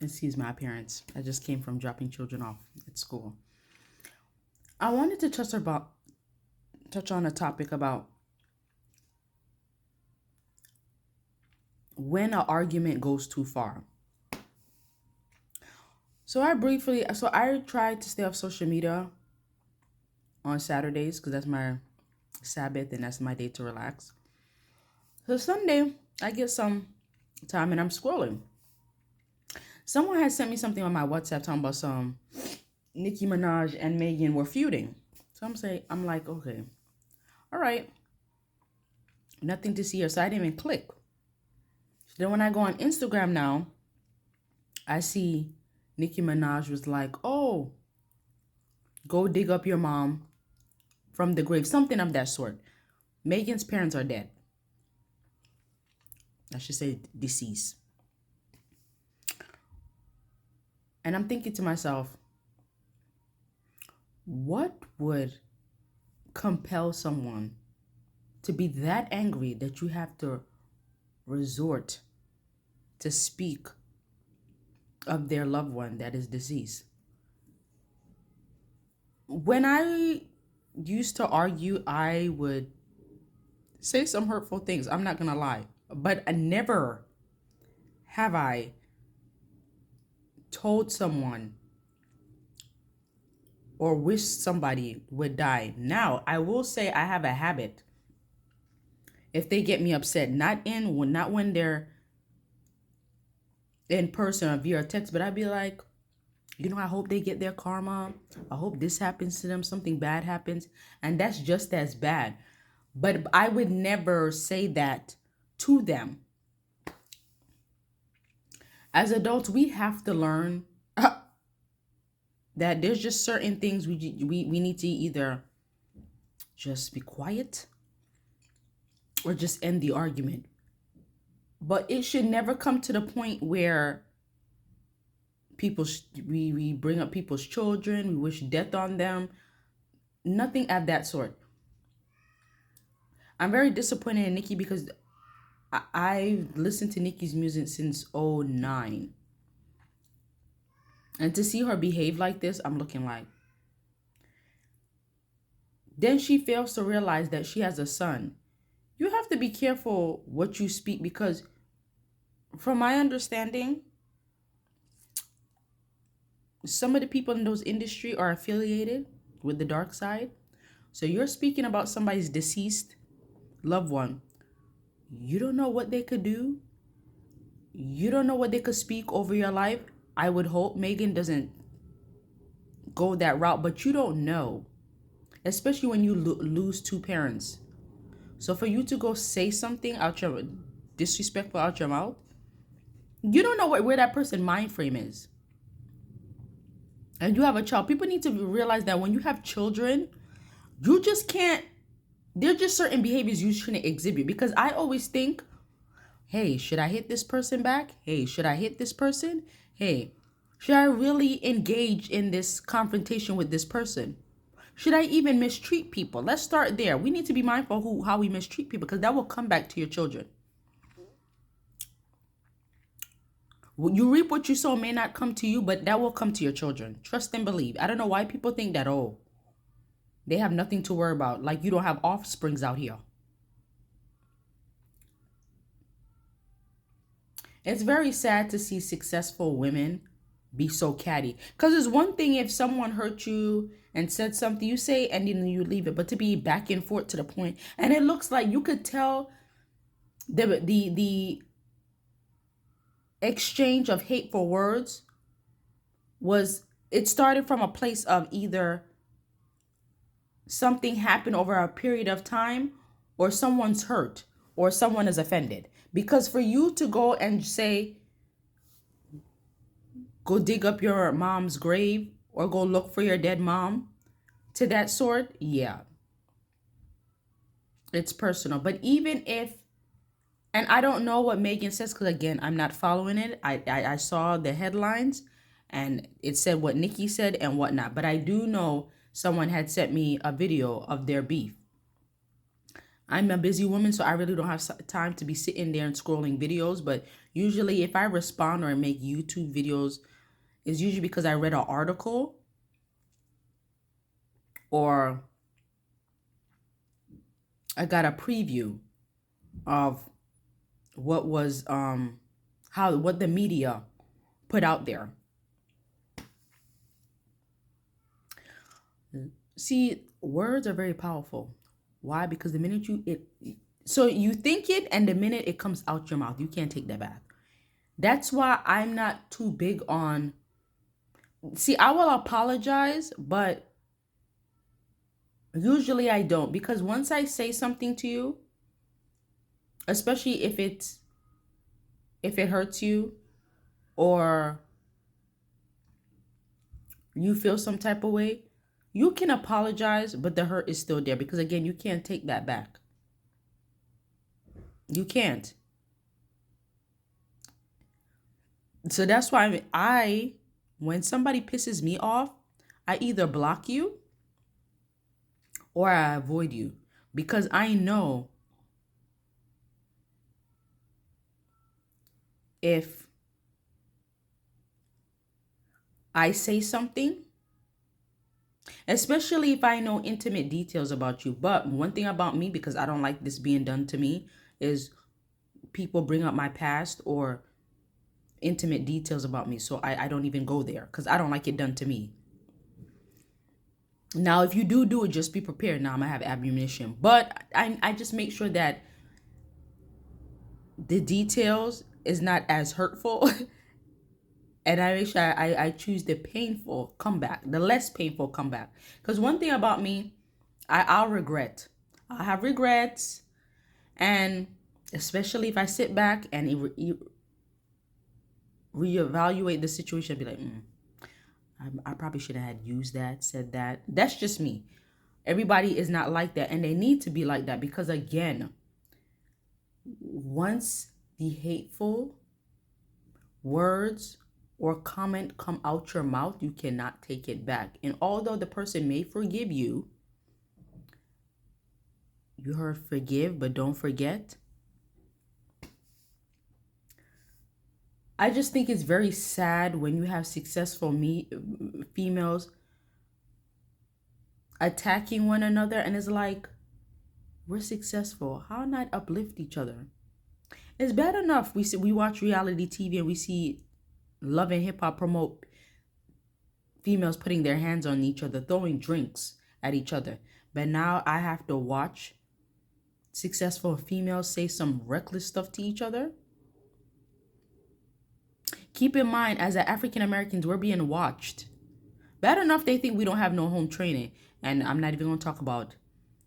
Excuse my appearance. I just came from dropping children off at school. I wanted to touch on a topic about when an argument goes too far. So I tried to stay off social media on Saturdays because that's my Sabbath and that's my day to relax. So Sunday, I get some time and I'm scrolling. Someone had sent me something on my WhatsApp talking about some Nicki Minaj and Megan were feuding. So I'm like, okay, all right, nothing to see here. So I didn't even click. So then when I go on Instagram now, I see Nicki Minaj was like, oh, go dig up your mom from the grave, something of that sort. Megan's parents are dead. I should say deceased. And I'm thinking to myself, what would compel someone to be that angry that you have to resort to speak of their loved one that is deceased? When I used to argue, I would say some hurtful things. I'm not going to lie. But I never have I told someone or wished somebody would die. Now, I will say I have a habit. If they get me upset, not when they're in person or via text, but I'd be like, I hope they get their karma. I hope this happens to them, something bad happens. And that's just as bad. But I would never say that to them. As adults, we have to learn that there's just certain things we need to either just be quiet or just end the argument. But it should never come to the point where we bring up people's children, we wish death on them. Nothing of that sort. I'm very disappointed in Nicki because I've listened to Nicki's music since 2009. And to see her behave like this, I'm looking like. Then she fails to realize that she has a son. You have to be careful what you speak because from my understanding, some of the people in those industry are affiliated with the dark side. So you're speaking about somebody's deceased loved one. You don't know what they could do. You don't know what they could speak over your life. I would hope Megan doesn't go that route, but you don't know, especially when you lose two parents. So for you to go say something out your disrespectful out your mouth, you don't know where that person's mind frame is. And you have a child. People need to realize that when you have children, you just can't. There are just certain behaviors you shouldn't exhibit because I always think, hey, should I hit this person back? Hey, should I hit this person? Hey, should I really engage in this confrontation with this person? Should I even mistreat people? Let's start there. We need to be mindful how we mistreat people because that will come back to your children. You reap what you sow may not come to you, but that will come to your children. Trust and believe. I don't know why people think that, they have nothing to worry about. Like you don't have offsprings out here. It's very sad to see successful women be so catty. Because it's one thing if someone hurt you and said something, you say and then you leave it. But to be back and forth to the point, and it looks like you could tell the exchange of hateful words it started from a place of either something happened over a period of time or someone's hurt or someone is offended. Because for you to go and say, go dig up your mom's grave or go look for your dead mom to that sort, yeah, it's personal. But even if, and I don't know what Megan says because again, I'm not following it. I saw the headlines and it said what Nicki said and whatnot. But I do know someone had sent me a video of their beef. I'm a busy woman, so I really don't have time to be sitting there and scrolling videos. But usually, if I respond or make YouTube videos, it's usually because I read an article or I got a preview of what was what the media put out there. See, words are very powerful. Why? Because the minute so you think it, and the minute it comes out your mouth, you can't take that back. That's why I'm not too big on. See, I will apologize, but usually I don't, because once I say something to you, especially if it hurts you or you feel some type of way, you can apologize, but the hurt is still there, because again, you can't take that back. You can't. So that's why when somebody pisses me off, I either block you or I avoid you, because I know if I say something, especially if I know intimate details about you. But one thing about me, because I don't like this being done to me, is people bring up my past or intimate details about me. So I don't even go there, because I don't like it done to me. Now, if you do it, just be prepared. Now I'm gonna have ammunition. But I just make sure that the details is not as hurtful. And I make sure I choose the painful comeback, the less painful comeback. Because one thing about me, I'll regret. I'll have regrets. And especially if I sit back and reevaluate the situation, I'll be like, I probably should have used that, said that. That's just me. Everybody is not like that. And they need to be like that, because again, once the hateful words or comment come out your mouth, you cannot take it back. And although the person may forgive you, you heard forgive, but don't forget. I just think it's very sad when you have successful females attacking one another, and it's like, we're successful. How not uplift each other? It's bad enough we watch reality TV and we see Love and Hip Hop promote females putting their hands on each other, throwing drinks at each other. But now I have to watch successful females say some reckless stuff to each other. Keep in mind, as African Americans, we're being watched. Bad enough they think we don't have no home training. And I'm not even going to talk about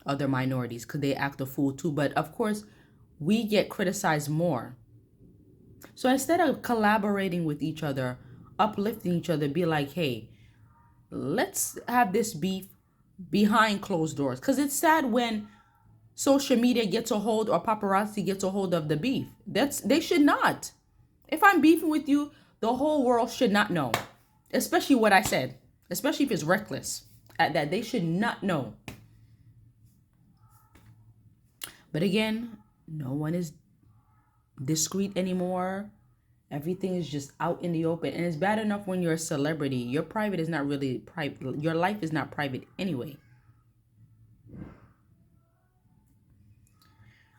other minorities, because they act a fool too. But of course, we get criticized more. So instead of collaborating with each other, uplifting each other, be like, hey, let's have this beef behind closed doors. Because it's sad when social media gets a hold, or paparazzi gets a hold of the beef. They should not. If I'm beefing with you, the whole world should not know. Especially what I said. Especially if it's reckless. At that, they should not know. But again, no one is discreet anymore. Everything is just out in the open. And it's bad enough when you're a celebrity. Your private is not really private. Your life is not private anyway.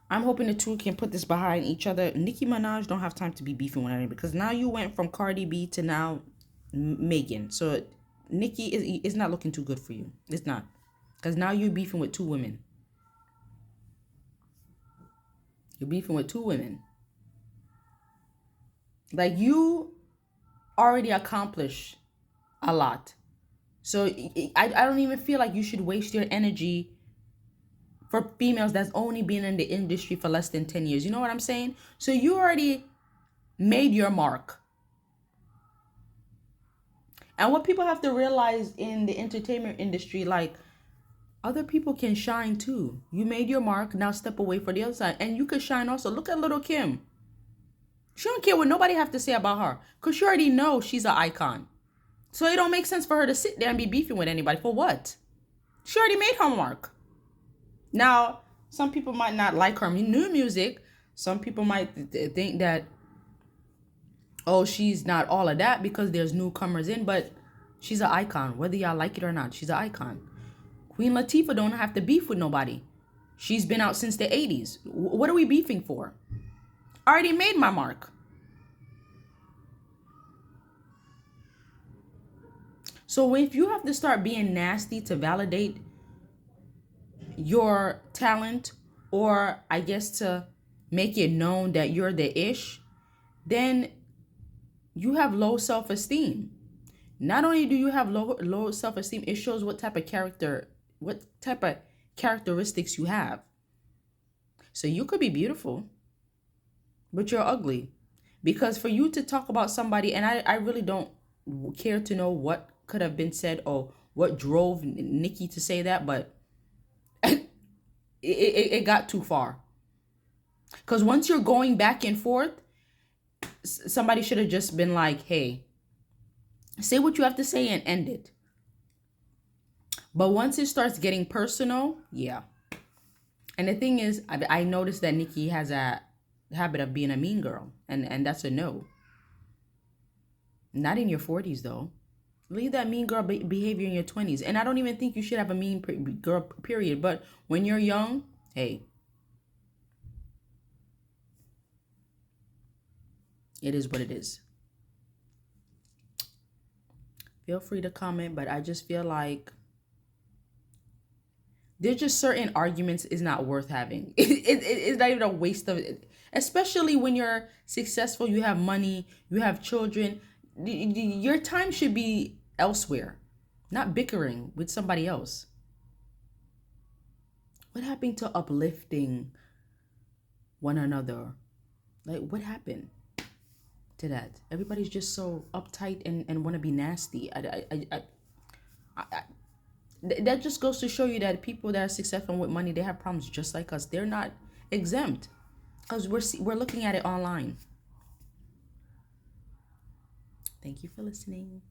I'm hoping the two can put this behind each other. Nicki Minaj don't have time to be beefing with anyone, because now you went from Cardi B to now Megan. So Nicki is not looking too good for you. It's not. Because now you're beefing with two women. You're beefing with two women. Like, you already accomplished a lot. So I don't even feel like you should waste your energy for females that's only been in the industry for less than 10 years. You know what I'm saying? So you already made your mark. And what people have to realize in the entertainment industry, like, other people can shine too. You made your mark, now step away for the other side. And you could shine also. Look at Little Kim. She don't care what nobody have to say about her, because she already knows she's an icon. So it don't make sense for her to sit there and be beefing with anybody. For what? She already made her mark. Now, Some people might not like her new music. Some people might think that, oh, she's not all of that because there's newcomers in, but she's an icon. Whether y'all like it or not, she's an icon. Queen Latifah don't have to beef with nobody. She's been out since the 80s. What are we beefing for? I already made my mark. So if you have to start being nasty to validate your talent, or I guess to make it known that you're the ish, then you have low self-esteem. Not only do you have low self-esteem, it shows what type of characteristics you have. So you could be beautiful, but you're ugly. Because for you to talk about somebody, and I really don't care to know what could have been said or what drove Nicki to say that, but it got too far. Because once you're going back and forth, somebody should have just been like, hey, say what you have to say and end it. But once it starts getting personal, yeah. And the thing is, I noticed that Nicki has a habit of being a mean girl. And that's a no. Not in your 40s, though. Leave that mean girl behavior in your 20s. And I don't even think you should have a mean girl, period. But when you're young, hey, it is what it is. Feel free to comment, but I just feel like there's just certain arguments is not worth having. It's not even a waste of it. Especially when you're successful, you have money, you have children. Your time should be elsewhere, not bickering with somebody else. What happened to uplifting one another? Like, what happened to that? Everybody's just so uptight and want to be nasty. That just goes to show you that people that are successful with money, they have problems just like us. They're not exempt because we're looking at it online. Thank you for listening.